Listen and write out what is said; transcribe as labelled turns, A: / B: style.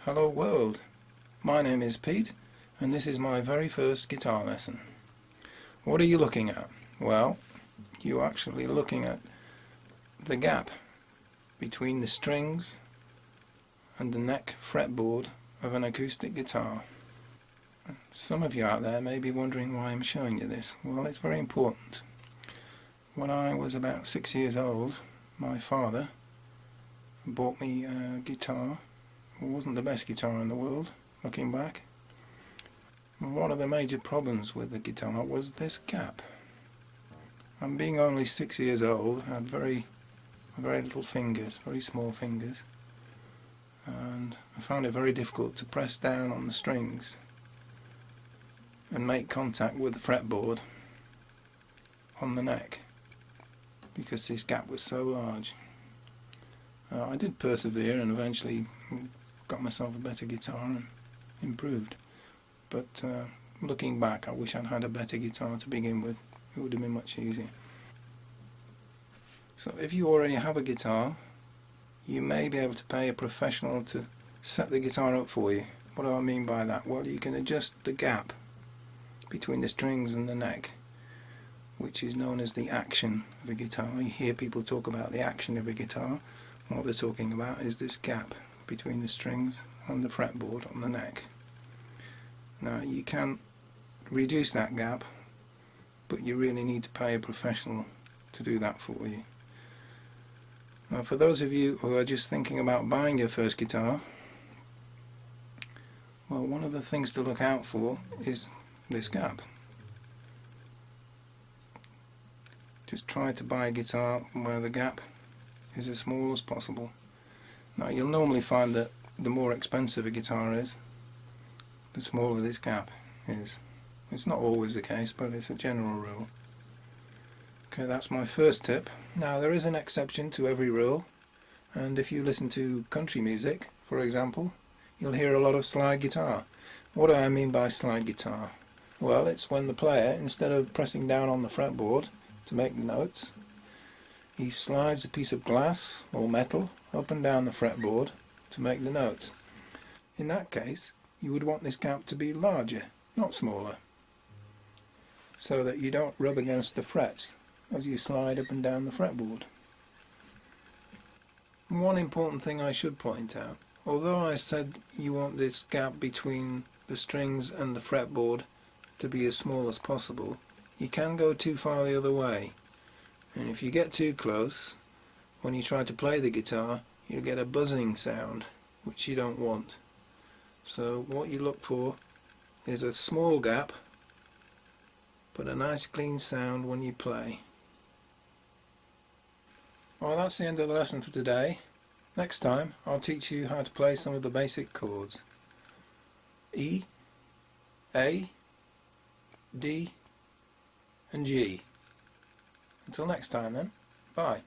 A: Hello world, my name is Pete and this is my very first guitar lesson. What are you looking at? Well, you're actually looking at the gap between the strings and the neck fretboard of an acoustic guitar. Some of you out there may be wondering why I'm showing you this. Well, it's very important. When I was about 6 years old, my father bought me a guitar. It wasn't the best guitar in the world, looking back. And one of the major problems with the guitar was this gap. And being only 6 years old, I had very little fingers, very small fingers, and I found it very difficult to press down on the strings and make contact with the fretboard on the neck because this gap was so large. I did persevere and eventually got myself a better guitar and improved, but looking back, I wish I'd had a better guitar to begin with. It would have been much easier. So if you already have a guitar, you may be able to pay a professional to set the guitar up for you. What do I mean by that? Well, you can adjust the gap between the strings and the neck, which is known as the action of a guitar. You hear people talk about the action of a guitar. What they're talking about is this gap between the strings and the fretboard on the neck. Now, you can reduce that gap, but you really need to pay a professional to do that for you. Now, for those of you who are just thinking about buying your first guitar, well, one of the things to look out for is this gap. Just try to buy a guitar where the gap is as small as possible. Now, you'll normally find that the more expensive a guitar is, the smaller this gap is. It's not always the case, but it's a general rule. Okay, that's my first tip. Now, there is an exception to every rule, and if you listen to country music, for example, you'll hear a lot of slide guitar. What do I mean by slide guitar? Well, it's when the player, instead of pressing down on the fretboard to make the notes, he slides a piece of glass or metal up and down the fretboard to make the notes. In that case, you would want this gap to be larger, not smaller, so that you don't rub against the frets as you slide up and down the fretboard. One important thing I should point out: although I said you want this gap between the strings and the fretboard to be as small as possible, you can go too far the other way. And if you get too close, when you try to play the guitar, you get a buzzing sound, which you don't want. So what you look for is a small gap, but a nice clean sound when you play. Well, that's the end of the lesson for today. Next time, I'll teach you how to play some of the basic chords: E, A, D, and G. Until next time then, bye.